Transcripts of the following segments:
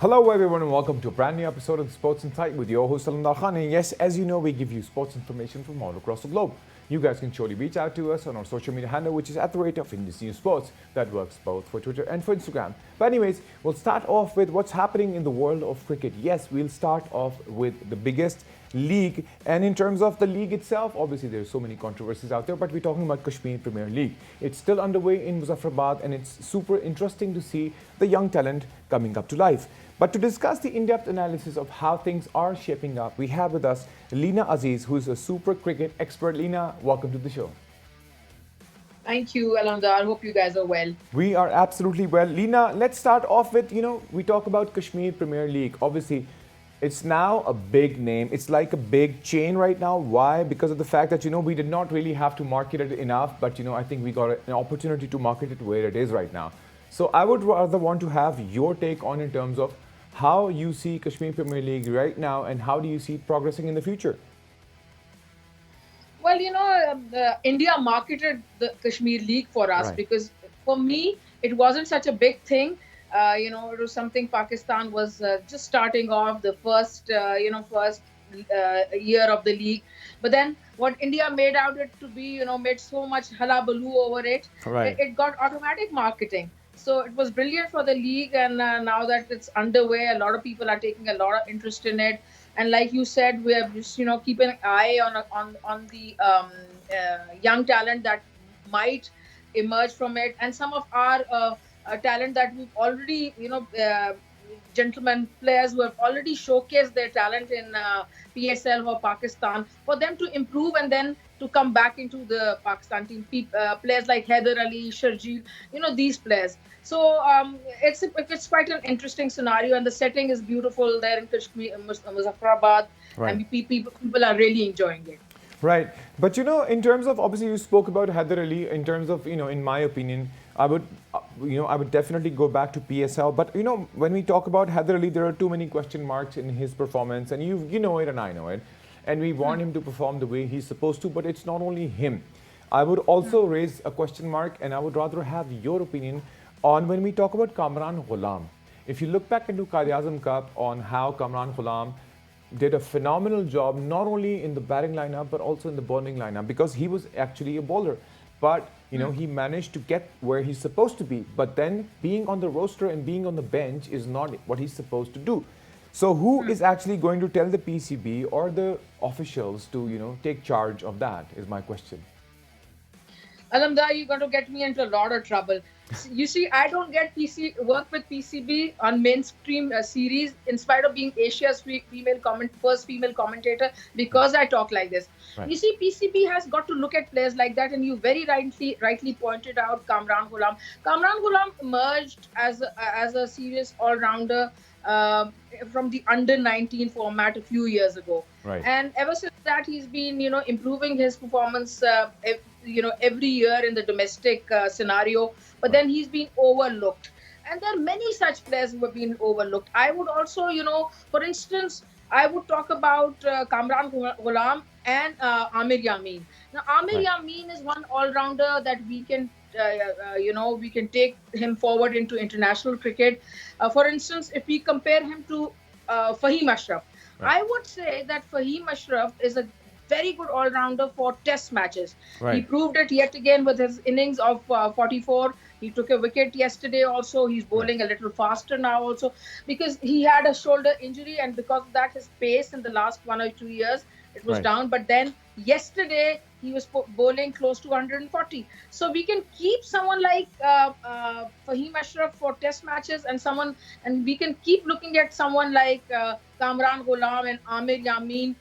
Hello everyone and welcome to a brand new episode of Sports Insight with your host Alamdar Khan. And yes, as you know, we give you sports information from all across the globe. You guys can surely reach out to us on our social media handle, which is at the rate of Indus Sports. That works both for Twitter and for Instagram. But anyways, we'll start off with what's happening in the world of cricket. Yes, we'll start off with the biggest league, and in terms of the league itself, obviously there's so many controversies out there, but we're talking about Kashmir Premier League. It's still underway in Muzaffarabad, and it's super interesting to see the young talent coming up to life. But to discuss the in-depth analysis of how things are shaping up, we have with us Leena Aziz, who is a super cricket expert. Leena, welcome to the show. Thank you, Alamdar. Hope you guys are well. We are absolutely well. Leena, let's start off with, we talk about Kashmir Premier League. Obviously, it's now a big name. It's like a big chain right now. Why? Because of the fact that, we did not really have to market it enough, but, I think we got an opportunity to market it where it is right now. So I would rather want to have your take on in terms of how you see Kashmir Premier League right now and how do you see it progressing in the future? Well, India marketed the Kashmir League for us Right. because for me, it wasn't such a big thing. It was something Pakistan was just starting off the first year of the league. But then what India made out it to be, made so much halabaloo over it, Right. it got automatic marketing. So it was brilliant for the league, and now that it's underway, a lot of people are taking a lot of interest in it. And like you said, we are just keeping an eye on the young talent that might emerge from it, and some of our talent that we've already gentlemen players who have already showcased their talent in PSL or Pakistan, for them to improve and then to come back into the Pakistan team. Players like Haider Ali, Sharjeel, these players. So it's quite an interesting scenario, and the setting is beautiful there in Kashmir, Muzaffarabad, Right. and people are really enjoying it. Right. But in terms of obviously you spoke about Haider Ali. In terms of in my opinion, I would I would definitely go back to PSL. But when we talk about Haider Ali, there are too many question marks in his performance, and you know it and I know it, and we want him to perform the way he's supposed to. But it's not only him. I would also raise a question mark, and I would rather have your opinion on when we talk about Kamran Ghulam. If you look back into Qaid-e-Azam Cup on how Kamran Ghulam did a phenomenal job not only in the batting lineup but also in the bowling lineup because he was actually a bowler. But he managed to get where he's supposed to be. But then being on the roster and being on the bench is not what he's supposed to do. So who is actually going to tell the PCB or the officials to take charge of that is my question. Alamdar, you're going to get me into a lot of trouble. You see, I don't get work with PCB on mainstream series in spite of being Asia's first female commentator because I talk like this. Right. You see, PCB has got to look at players like that, and you very rightly pointed out Kamran Ghulam. Kamran Ghulam emerged as a serious all-rounder from the under 19 format a few years ago. Right. And ever since that, he's been, improving his performance, every year in the domestic scenario. But then he's been overlooked. And there are many such players who have been overlooked. I would also, for instance, I would talk about Kamran Ghulam and Amir Yamin. Now, Amir Right. Yamin is one all-rounder that we can take him forward into international cricket. For instance, if we compare him to Fahim Ashraf, Right. I would say that Fahim Ashraf is a very good all-rounder for test matches. He Right. proved it yet again with his innings of 44. He took a wicket yesterday also. He's Right. bowling a little faster now also because he had a shoulder injury, and because of that his pace in the last 1 or 2 years it was Right. down. But then yesterday he was bowling close to 140. So we can keep someone like Fahim Ashraf for test matches, and we can keep looking at someone like Kamran Ghulam and Amir Yamin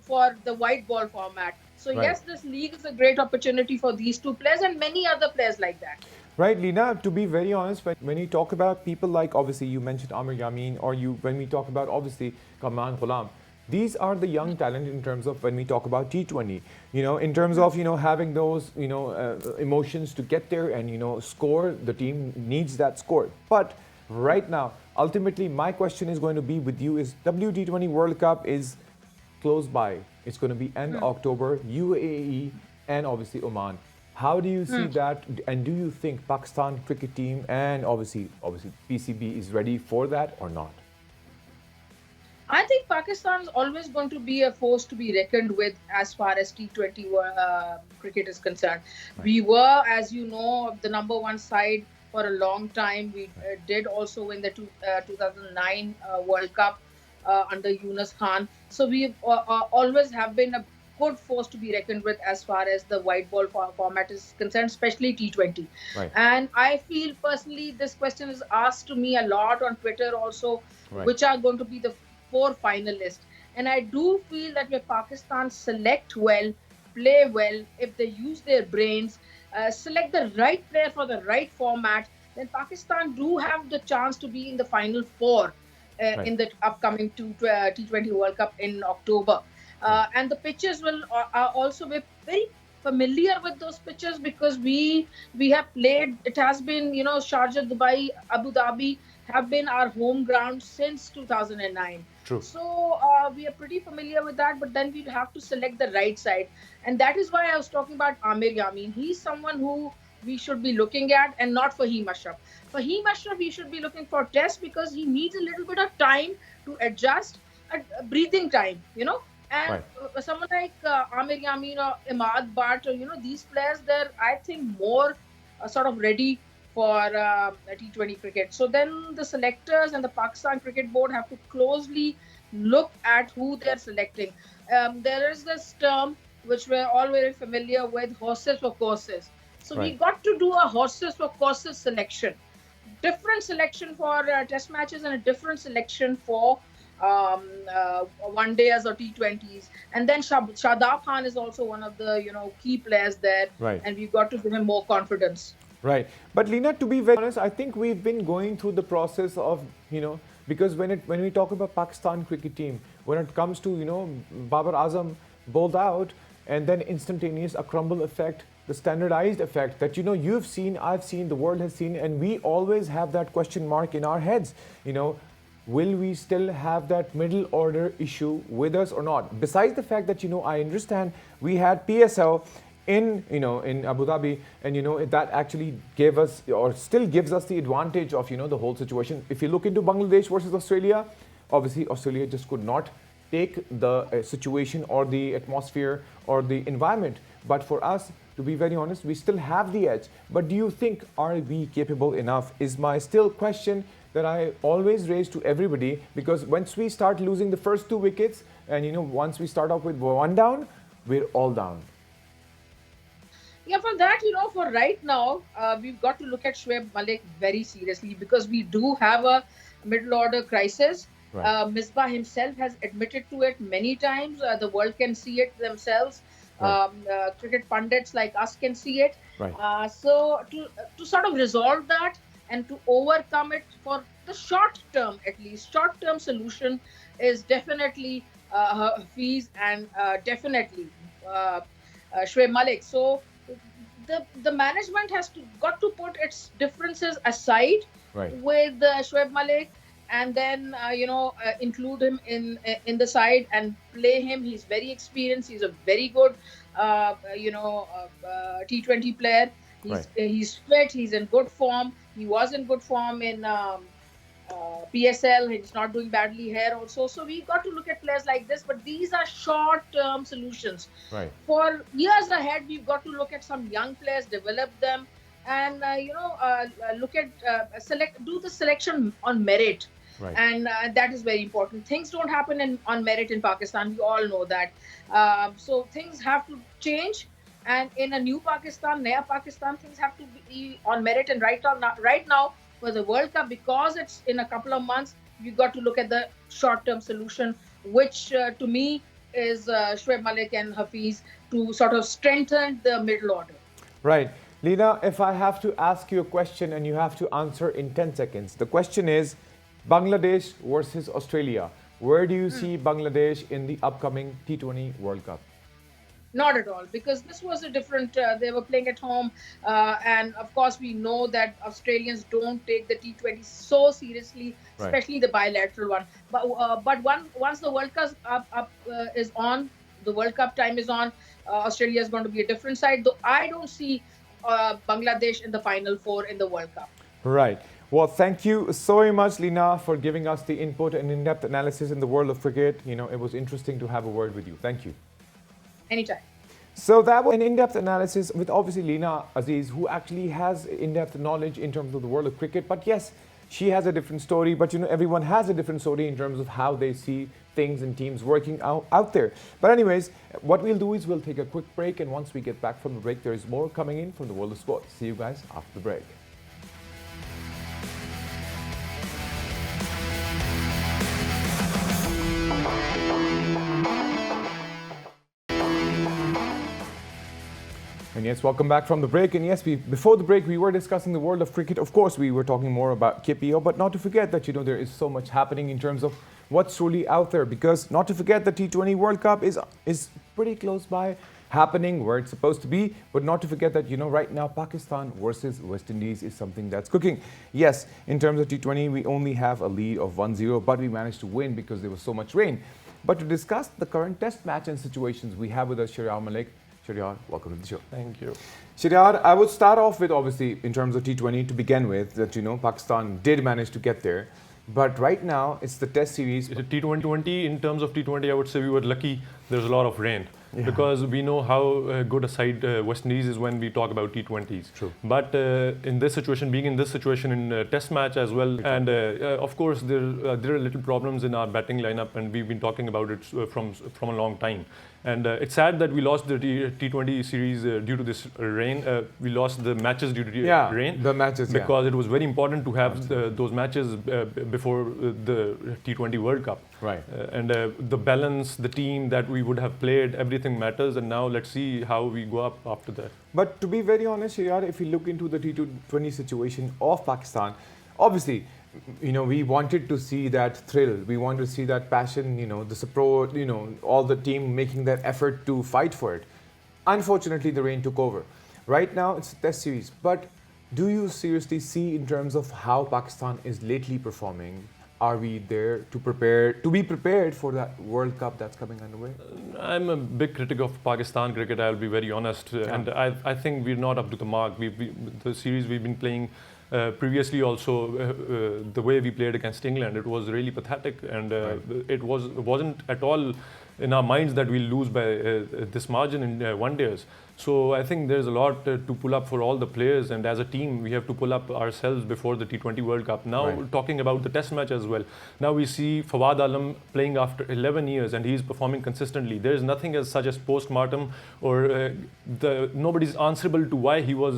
for the white ball format. So Right. yes, this league is a great opportunity for these two players and many other players like that. Right, Lina, to be very honest, when you talk about people like, obviously, you mentioned Amir Yamin, or when we talk about, obviously, Kamran Ghulam, these are the young talent in terms of when we talk about T20, in terms of, having those, emotions to get there and, score, the team needs that score. But right now, ultimately, my question is going to be with you is WT20 World Cup is close by. It's going to be end October, UAE and obviously Oman. How do you see that? And do you think Pakistan cricket team and obviously PCB is ready for that or not? I think Pakistan is always going to be a force to be reckoned with as far as T20 cricket is concerned. Right. We were, as you know, the number one side for a long time. We did also win the 2009 World Cup under Yunus Khan. So we always have been a good force to be reckoned with as far as the white ball format is concerned, especially T20. Right. And I feel personally, this question is asked to me a lot on Twitter also, Right. which are going to be the four finalists. And I do feel that if Pakistan select well, play well, if they use their brains, select the right player for the right format, then Pakistan do have the chance to be in the final four Right. in the upcoming T20 World Cup in October. Right. And the pitches will are also be very familiar with those pitches because we have played. It has been, Sharjah, Dubai, Abu Dhabi have been our home ground since 2009. True. So we are pretty familiar with that, but then we'd have to select the right side. And that is why I was talking about Amir Yamin. He's someone who we should be looking at and not Fahim Ashraf. Fahim Ashraf, we should be looking for Test because he needs a little bit of time to adjust, breathing time. And Right. someone like Amir Yamin or Imad Bhatt, these players, they're, I think, more sort of ready for T20 cricket. So then the selectors and the Pakistan Cricket Board have to closely look at who they're selecting. There is this term which we're all very familiar with, horses for courses. So we Right. got to do a horses for courses selection. Different selection for test matches and a different selection for one days or T20s. And then Shadab Khan is also one of the key players there, Right. and we've got to give him more confidence. Right. But Lena, to be very honest, I think we've been going through the process of, because when we talk about Pakistan cricket team, when it comes to, Babar Azam bowled out and then instantaneous a crumble effect, the standardized effect that, you've seen, I've seen, the world has seen, and we always have that question mark in our heads, will we still have that middle order issue with us or not? Besides the fact that, I understand we had PSL in Abu Dhabi, and that actually gave us or still gives us the advantage of the whole situation. If you look into Bangladesh versus Australia, obviously Australia just could not take the situation or the atmosphere or the environment. But for us, to be very honest, we still have the edge. But do you think, are we capable enough? Is my still question that I always raise to everybody, because once we start losing the first 2 wickets and once we start off with one down, we're all down. Yeah, for that, for right now, we've got to look at Shoaib Malik very seriously because we do have a middle order crisis. Right. Misbah himself has admitted to it many times. The world can see it themselves. Right. Cricket pundits like us can see it. Right. So to sort of resolve that and to overcome it for the short term, at least, short term solution is definitely Hafiz and definitely Shoaib Malik. So the management has got to put its differences aside Right. with Shoaib Malik, and then include him in the side and play him. He's very experienced. He's a very good T20 player. Right. He's fit. He's in good form. He was in good form in PSL. He's not doing badly here also. So we got to look at players like this. But these are short-term solutions. Right. For years ahead, we've got to look at some young players, develop them, and look at do the selection on merit. Right. And that is very important. Things don't happen on merit in Pakistan. We all know that. So things have to change. And in a new Pakistan, Naya Pakistan, things have to be on merit. And right now for the World Cup, because it's in a couple of months, we've got to look at the short-term solution, which to me is Shoaib Malik and Hafiz to sort of strengthen the middle order. Right. Lena, if I have to ask you a question and you have to answer in 10 seconds, the question is Bangladesh versus Australia. Where do you see Bangladesh in the upcoming T20 World Cup? Not at all, because this was a different, they were playing at home. And of course, we know that Australians don't take the T20 so seriously, Right. especially the bilateral one. But once the World Cup is on, the World Cup time is on, Australia is going to be a different side. Though I don't see Bangladesh in the final four in the World Cup. Right. Well, thank you so much, Lina, for giving us the input and in-depth analysis in the world of cricket. It was interesting to have a word with you. Thank you. Anytime. So that was an in-depth analysis with obviously Lina Aziz, who actually has in-depth knowledge in terms of the world of cricket. But yes, she has a different story. But everyone has a different story in terms of how they see things and teams working out there. But anyways, what we'll do is we'll take a quick break, and once we get back from the break, there is more coming in from the world of sports. See you guys after the break. And yes, welcome back from the break. And yes, before the break, we were discussing the world of cricket. Of course, we were talking more about KPL, but not to forget that, there is so much happening in terms of what's truly out there. Because not to forget the T20 World Cup is pretty close by, happening where it's supposed to be. But not to forget that, right now, Pakistan versus West Indies is something that's cooking. Yes, in terms of T20, we only have a lead of 1-0, but we managed to win because there was so much rain. But to discuss the current test match and situations, we have with us Shahryar Malik. Shahryar, welcome to the show. Thank you. Shahryar, I would start off with, obviously, in terms of T20 to begin with, that, Pakistan did manage to get there. But right now, it's the test series. It's a T20. In terms of T20, I would say we were lucky there's a lot of rain. Yeah. Because we know how good a side West Indies is when we talk about T20s. True. But in this situation, being in this situation in test match as well, and of course there are little problems in our batting lineup, and we've been talking about it from a long time. And it's sad that we lost the T20 series due to this rain. We lost the matches due to rain. The matches, because it was very important to have those matches before the T20 World Cup. Right. And the balance, the team that we would have played, everything matters. And now let's see how we go up after that. But to be very honest, Shahryar, if you look into the T20 situation of Pakistan, obviously, we wanted to see that thrill. We wanted to see that passion, the support, all the team making that effort to fight for it. Unfortunately, the rain took over. Right now, it's a test series. But do you seriously see in terms of how Pakistan is lately performing? Are we there to be prepared for that World Cup that's coming underway? I'm a big critic of Pakistan cricket, I'll be very honest. And I think we're not up to the mark. The series we've been playing previously also, the way we played against England, it was really pathetic. And it wasn't at all in our minds that we'll lose by this margin in one days. So I think there's a lot to pull up for all the players, and as a team we have to pull up ourselves before the T20 World Cup. Now talking about the test match as well, now we see Fawad Alam playing after 11 years and he's performing consistently. There is nothing as such as post-mortem or nobody's answerable to why he was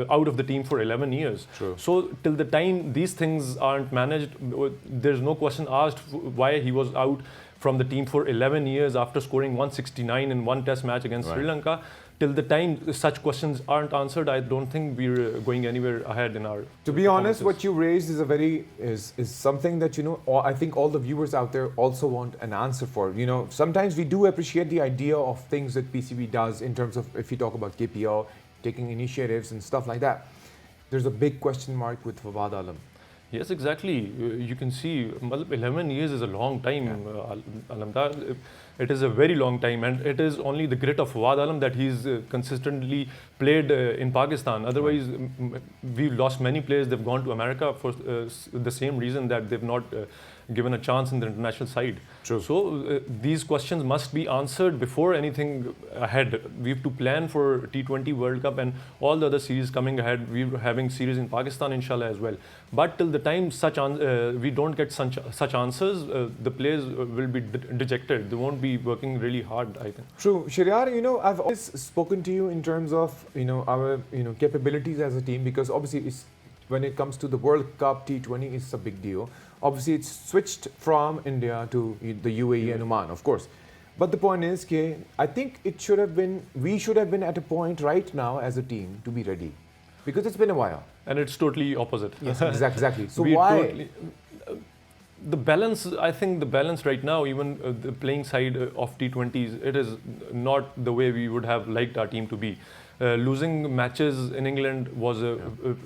out of the team for 11 years. True. So till the time these things aren't managed, there's no question asked why he was out from the team for 11 years after scoring 169 in one test match against Sri Lanka. Till the time such questions aren't answered, I don't think we're going anywhere ahead in our. To be honest, what you raised is something that I think all the viewers out there also want an answer for. Sometimes we do appreciate the idea of things that PCB does in terms of, if you talk about KPL taking initiatives and stuff like that. There's a big question mark with Fawad Alam. Yes, exactly. You can see 11 years is a long time, Alamdar. It is a very long time, and it is only the grit of Fawad Alam that he's consistently played in Pakistan. Otherwise, we've lost many players. They've gone to America for the same reason that they've not given a chance in the international side. True. So these questions must be answered before anything ahead. We have to plan for T20 World Cup and all the other series coming ahead. We're having series in Pakistan, inshallah, as well. But till the time we don't get such answers, the players will be dejected. They won't be working really hard, I think. True. Shahryar, I've always spoken to you in terms of, our, capabilities as a team, because obviously when it comes to the World Cup, T20 is a big deal. Obviously, it's switched from India to the UAE and Oman, of course. But the point is, I think we should have been at a point right now as a team to be ready. Because it's been a while. And it's totally opposite. Yes, exactly. So why? The balance, I think the balance right now, even the playing side of T20s, it is not the way we would have liked our team to be. Losing matches in England was a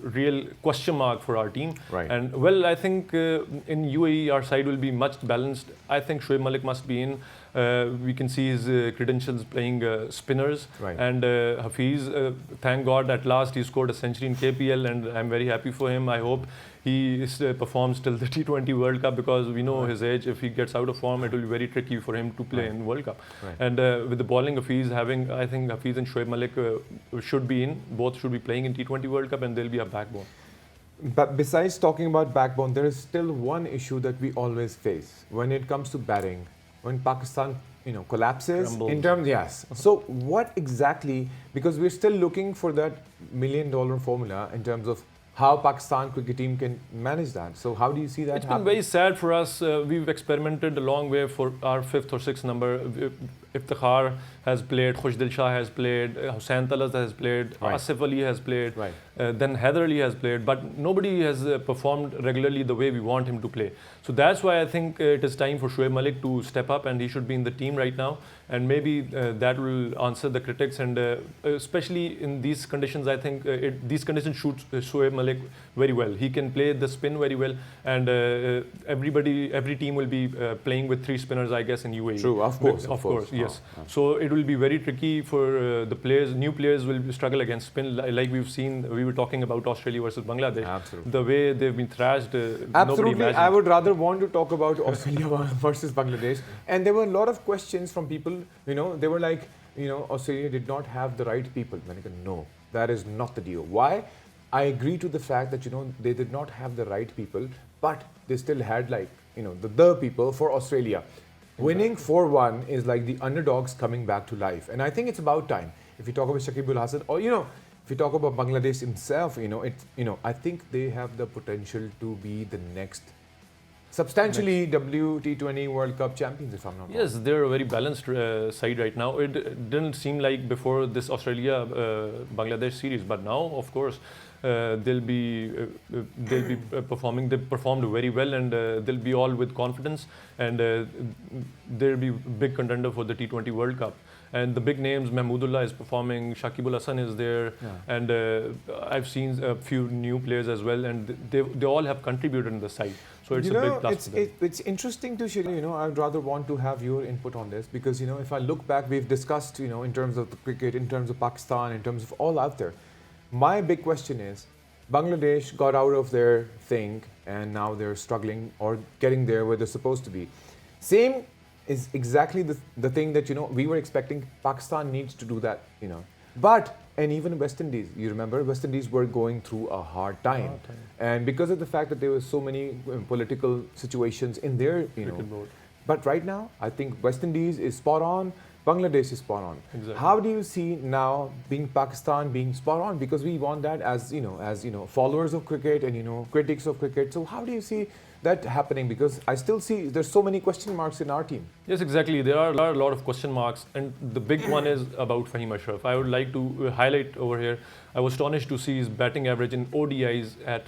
real question mark for our team. Right. And well, I think in UAE our side will be much balanced. I think Shoaib Malik must be in. We can see his credentials playing spinners. Right. And Hafiz, thank God, at last he scored a century in KPL, and I'm very happy for him. I hope he performs till the T20 World Cup, because we know his age. If he gets out of form, it will be very tricky for him to play in World Cup. Right. And with the bowling, I think Hafiz and Shoaib Malik should be in. Both should be playing in T20 World Cup, and they'll be a backbone. But besides talking about backbone, there is still one issue that we always face when it comes to batting. When Pakistan, collapses Crumbles. in terms, yes. So what exactly? Because we're still looking for that $1 million formula in terms of how Pakistan cricket team can manage that. So how do you see that It's happen? been very sad for us. We've experimented a long way for our 5th or 6th number. Iftikhar has played, Khushdil Shah has played, Hussain Talas has played, Right. Asif Ali has played, Right. then Haider Ali has played, but nobody has performed regularly the way we want him to play. So that's why I think it is time for Shoaib Malik to step up, and he should be in the team right now. And maybe that will answer the critics. And especially in these conditions, I think these conditions suit Shoaib Malik very well. He can play the spin very well, and every team will be playing with 3 spinners, I guess, in UAE. True, of course. Of course, yes. Oh. So it will be very tricky for the players. New players will struggle against spin, like we've seen. We were talking about Australia versus Bangladesh. Absolutely. The way they've been thrashed, nobody Absolutely. imagined. I would rather want to talk about Australia versus Bangladesh. And there were a lot of questions from people, they were like, Australia did not have the right people. No, that is not the deal. Why? I agree to the fact that, they did not have the right people, but they still had the people for Australia. Winning 4-1 is like the underdogs coming back to life. And I think it's about time. If you talk about Shakib Al Hasan, or, if you talk about Bangladesh himself, I think they have the potential to be the next substantially WT20 World Cup champions, if I'm not wrong. Yes, they're a very balanced side right now. It didn't seem like before this Australia-Bangladesh series, but now, of course, they'll be performing. They performed very well, and they'll be all with confidence, and they'll be big contender for the T20 World Cup. And the big names, Mahmoodullah is performing, Shakib Al Hasan is there, and I've seen a few new players as well, and they all have contributed in the side. So it's a big plus for them. It's interesting to share, I'd rather want to have your input on this because, if I look back, we've discussed, in terms of the cricket, in terms of Pakistan, in terms of all out there. My big question is, Bangladesh got out of their thing and now they're struggling or getting there where they're supposed to be. Same is exactly the thing that, we were expecting. Pakistan needs to do that, But, and even West Indies, you remember, West Indies were going through a hard time. And because of the fact that there were so many political situations in their, But right now, I think West Indies is spot on, Bangladesh is spot on. Exactly. How do you see now being Pakistan being spot on? Because we want that as, followers of cricket and, critics of cricket. So how do you see that happening? Because I still see there's so many question marks in our team. Yes, exactly. There are a lot of question marks, and the big one is about Fahim Ashraf. I would like to highlight over here. I was astonished to see his batting average in ODIs at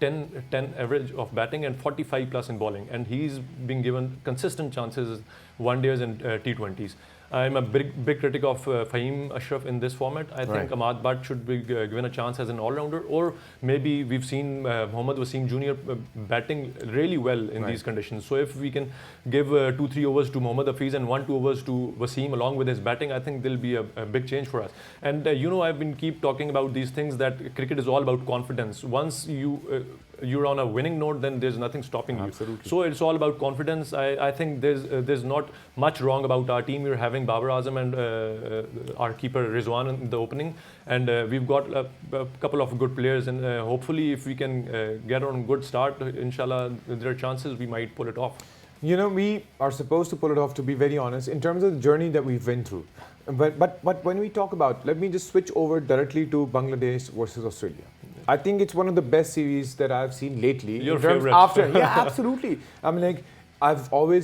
10 average of batting and 45 plus in bowling, and he's been given consistent chances one days and T20s. I'm a big critic of Fahim Ashraf in this format. I think Ahmad Bhatt should be given a chance as an all-rounder, or maybe we've seen Mohammad Wasim Jr. Batting really well in these conditions. So if we can give 2-3 overs to Mohammad Hafiz and 1-2 overs to Wasim along with his batting, I think there'll be a big change for us. And I've been keep talking about these things, that cricket is all about confidence. Once you're on a winning note, then there's nothing stopping you. So it's all about confidence. I think there's not much wrong about our team. We're having Babar Azam and our keeper Rizwan in the opening, and we've got a couple of good players, and hopefully if we can get on a good start, inshallah, there are chances we might pull it off. We are supposed to pull it off, to be very honest, in terms of the journey that we've been through. But when we talk about, let me just switch over directly to Bangladesh versus Australia. I think it's one of the best series that I've seen lately. Your favorite. Yeah, absolutely. I mean, like,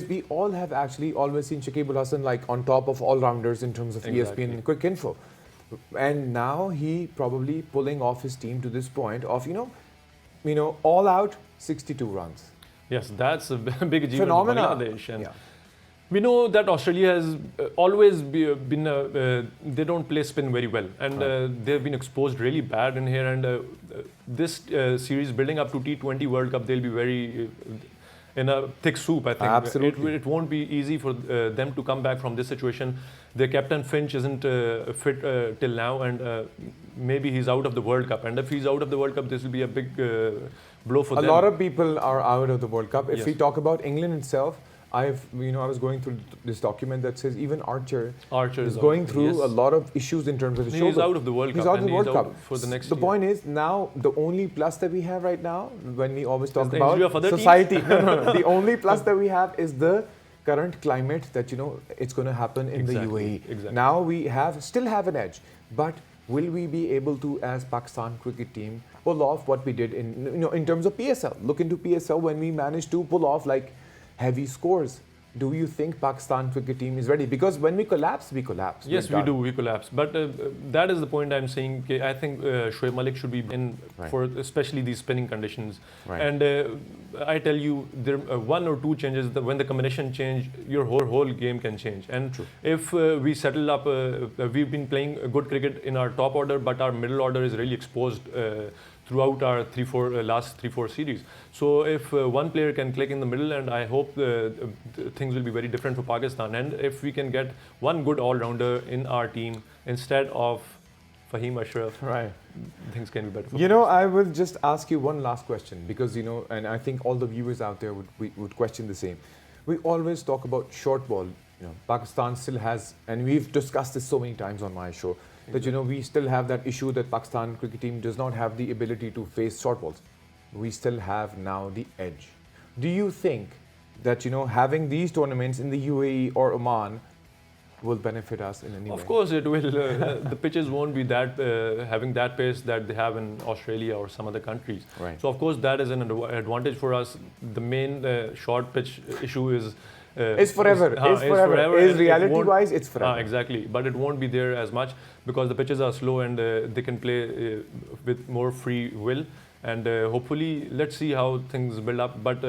we all have actually always seen Shakib Al Hasan like on top of all-rounders in terms of ESPN and Quick Info. And now he probably pulling off his team to this point of, all out 62 runs. Yes, that's a big achievement Phenomena. for Bangladesh. And we know that Australia has always been, they don't play spin very well. And they've been exposed really bad in here. And this series building up to T20 World Cup, they'll be very... in a thick soup. I think Absolutely. it won't be easy for them to come back from this situation. Their captain Finch isn't fit till now, and maybe he's out of the World Cup. And if he's out of the World Cup, this will be a big blow for them. A lot of people are out of the World Cup. If Yes. we talk about England itself, I was going through this document that says even Archer is going out. through Yes. a lot of issues in terms of his He's shoulder. out of the World Cup. He's out of and the World he's out Cup for the next The year. point is now the only plus that we have right now, when we always talk the about injury of other teams? society, no. The only plus that we have is the current climate that it's going to happen in the UAE. Exactly. Now we still have an edge, but will we be able to, as Pakistan cricket team, pull off what we did in terms of PSL? Look into PSL when we managed to pull off like heavy scores. Do you think Pakistan cricket team is ready? Because when we collapse, we collapse. Yes, we do. We collapse. But that is the point I'm saying. I think Shoaib Malik should be in for especially these spinning conditions. Right. And I tell you, there one or two changes. When the combination change, your whole game can change. And if we settle up, we've been playing good cricket in our top order, but our middle order is really exposed throughout our last 3-4 series. So if one player can click in the middle, and I hope things will be very different for Pakistan. And if we can get one good all-rounder in our team instead of Fahim Ashraf, Right. things can be better for Pakistan. I will just ask you one last question because, and I think all the viewers out there would question the same. We always talk about short ball. Pakistan still has, and we've discussed this so many times on my show, that we still have that issue that Pakistan cricket team does not have the ability to face short balls. We still have now the edge. Do you think that having these tournaments in the UAE or Oman will benefit us in any way? Of course it will. The pitches won't be that having that pace that they have in Australia or some other countries. Right. So of course that is an advantage for us. The main short pitch issue is It's forever. It's forever. and it Reality-wise, won't- it's forever. Exactly. But it won't be there as much because the pitches are slow and they can play with more free will. And hopefully, let's see how things build up. But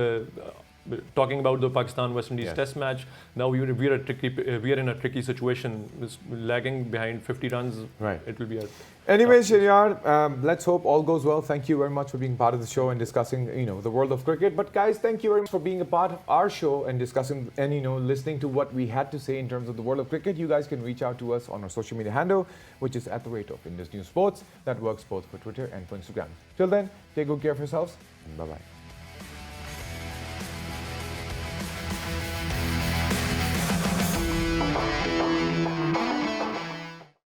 talking about the Pakistan-West Indies Test match, now we are in a tricky situation. It's lagging behind 50 runs. Right. It will be a Anyway, Shahryar, let's hope all goes well. Thank you very much for being part of the show and discussing, the world of cricket. But guys, thank you very much for being a part of our show and discussing and, listening to what we had to say in terms of the world of cricket. You guys can reach out to us on our social media handle, which is @Indus News Sports. That works both for Twitter and for Instagram. Till then, take good care of yourselves and bye-bye.